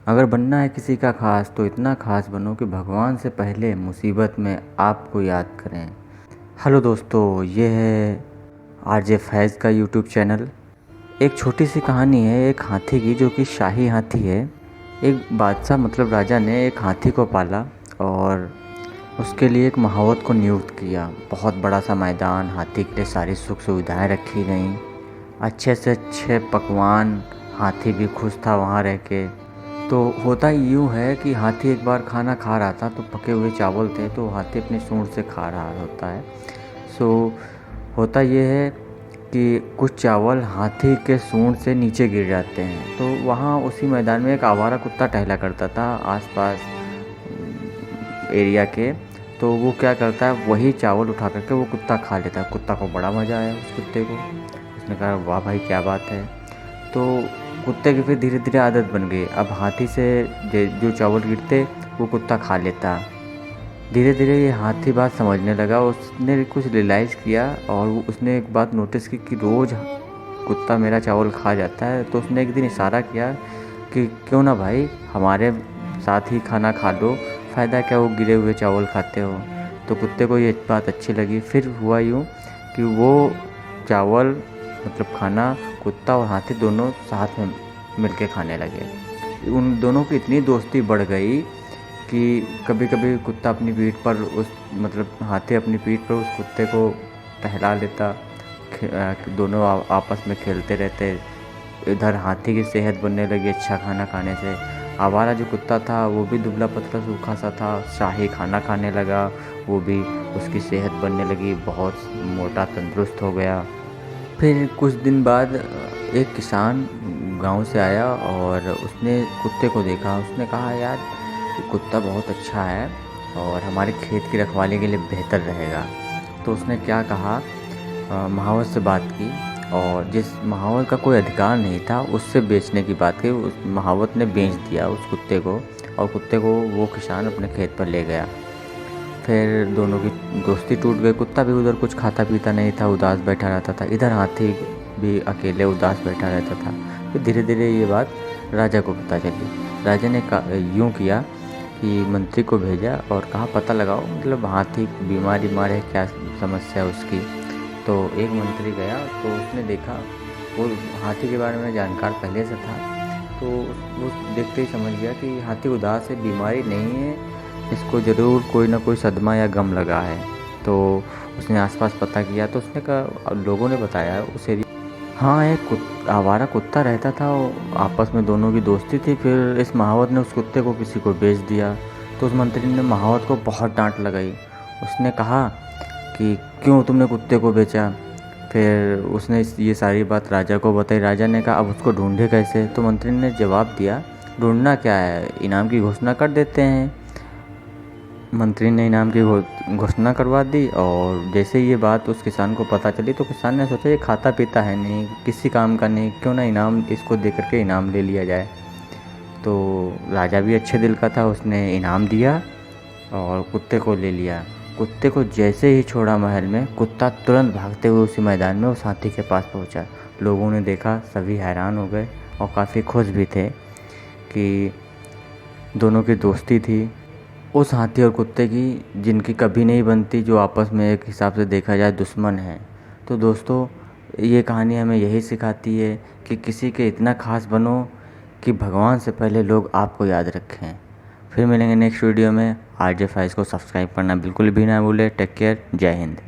अगर बनना है किसी का खास तो इतना खास बनो कि भगवान से पहले मुसीबत में आपको याद करें। हेलो दोस्तों, ये है आरजे फैज़ का यूट्यूब चैनल। एक छोटी सी कहानी है एक हाथी की, जो कि शाही हाथी है। एक बादशाह मतलब राजा ने एक हाथी को पाला और उसके लिए एक महावत को नियुक्त किया। बहुत बड़ा सा मैदान, हाथी के लिए सारी सुख सुविधाएं रखी गईं, अच्छे से अच्छे पकवान। हाथी भी खुश था वहाँ रह के। तो होता यूँ है कि हाथी एक बार खाना खा रहा था, तो पके हुए चावल थे तो हाथी अपनी सूंड से खा रहा होता है। सो होता ये है कि कुछ चावल हाथी के सूंड से नीचे गिर जाते हैं। तो वहाँ उसी मैदान में एक आवारा कुत्ता टहला करता था आसपास एरिया के। तो वो क्या करता है, वही चावल उठा करके वो कुत्ता खा लेता है। कुत्ता को बड़ा मज़ा आया उस कुत्ते को। उसने कहा वाह भाई क्या बात है। तो कुत्ते की फिर धीरे धीरे आदत बन गई। अब हाथी से जो चावल गिरते वो कुत्ता खा लेता। धीरे धीरे ये हाथी बात समझने लगा। उसने कुछ रियलाइज़ किया और उसने एक बात नोटिस की कि रोज़ कुत्ता मेरा चावल खा जाता है। तो उसने एक दिन इशारा किया कि क्यों ना भाई हमारे साथ ही खाना खा लो, फ़ायदा क्या वो गिरे हुए चावल खाते हो। तो कुत्ते को ये बात अच्छी लगी। फिर हुआ यूँ कि वो चावल मतलब खाना कुत्ता और हाथी दोनों साथ में मिलके खाने लगे। उन दोनों की इतनी दोस्ती बढ़ गई कि कभी कभी कुत्ता अपनी पीठ पर मतलब हाथी अपनी पीठ पर उस कुत्ते को टहला लेता। दोनों आपस में खेलते रहते। इधर हाथी की सेहत बनने लगी अच्छा खाना खाने से। आवारा जो कुत्ता था वो भी दुबला पतला सूखा सा था, शाही खाना खाने लगा। वो भी उसकी सेहत बनने लगी, बहुत मोटा तंदुरुस्त हो गया। फिर कुछ दिन बाद एक किसान गांव से आया और उसने कुत्ते को देखा। उसने कहा यार ये कुत्ता बहुत अच्छा है और हमारे खेत की रखवाली के लिए बेहतर रहेगा। तो उसने क्या कहा, महावत से बात की और जिस महावत का कोई अधिकार नहीं था उससे बेचने की बात की। उस महावत ने बेच दिया उस कुत्ते को और कुत्ते को वो किसान अपने खेत पर ले गया। फिर दोनों की दोस्ती टूट गई। कुत्ता भी उधर कुछ खाता पीता नहीं था, उदास बैठा रहता था। इधर हाथी भी अकेले उदास बैठा रहता था। फिर धीरे धीरे ये बात राजा को पता चली। राजा ने यूँ किया कि मंत्री को भेजा और कहा पता लगाओ मतलब हाथी बीमार है, क्या समस्या उसकी। तो एक मंत्री गया तो उसने देखा, वो हाथी के बारे में जानकार पहले से था। तो वो देखते ही समझ गया कि हाथी उदास है, बीमारी नहीं है, इसको ज़रूर कोई ना कोई सदमा या गम लगा है। तो उसने आसपास पता किया तो उसने कहा, लोगों ने बताया उस एरिया हाँ एक आवारा कुत्ता रहता था। आपस में दोनों की दोस्ती थी। फिर इस महावत ने उस कुत्ते को किसी को बेच दिया। तो उस मंत्री ने महावत को बहुत डांट लगाई। उसने कहा कि क्यों तुमने कुत्ते को बेचा। फिर उसने ये सारी बात राजा को बताई। राजा ने कहा अब उसको ढूंढे कैसे। तो मंत्री ने जवाब दिया, ढूंढना क्या है, इनाम की घोषणा कर देते हैं। मंत्री ने इनाम की घोषणा करवा दी और जैसे ये बात उस किसान को पता चली तो किसान ने सोचा ये खाता पीता है नहीं, किसी काम का नहीं, क्यों ना इनाम इसको दे करके इनाम ले लिया जाए। तो राजा भी अच्छे दिल का था, उसने इनाम दिया और कुत्ते को ले लिया। कुत्ते को जैसे ही छोड़ा महल में, कुत्ता तुरंत भागते हुए उसी मैदान में उस हाथी के पास पहुंचा। लोगों ने देखा, सभी हैरान हो गए और काफ़ी खुश भी थे कि दोनों की दोस्ती थी उस हाथी और कुत्ते की, जिनकी कभी नहीं बनती, जो आपस में एक हिसाब से देखा जाए दुश्मन हैं। तो दोस्तों ये कहानी हमें यही सिखाती है कि किसी के इतना खास बनो कि भगवान से पहले लोग आपको याद रखें। फिर मिलेंगे नेक्स्ट वीडियो में। आरजे फाइज को सब्सक्राइब करना बिल्कुल भी ना भूलें। टेक केयर, जय हिंद।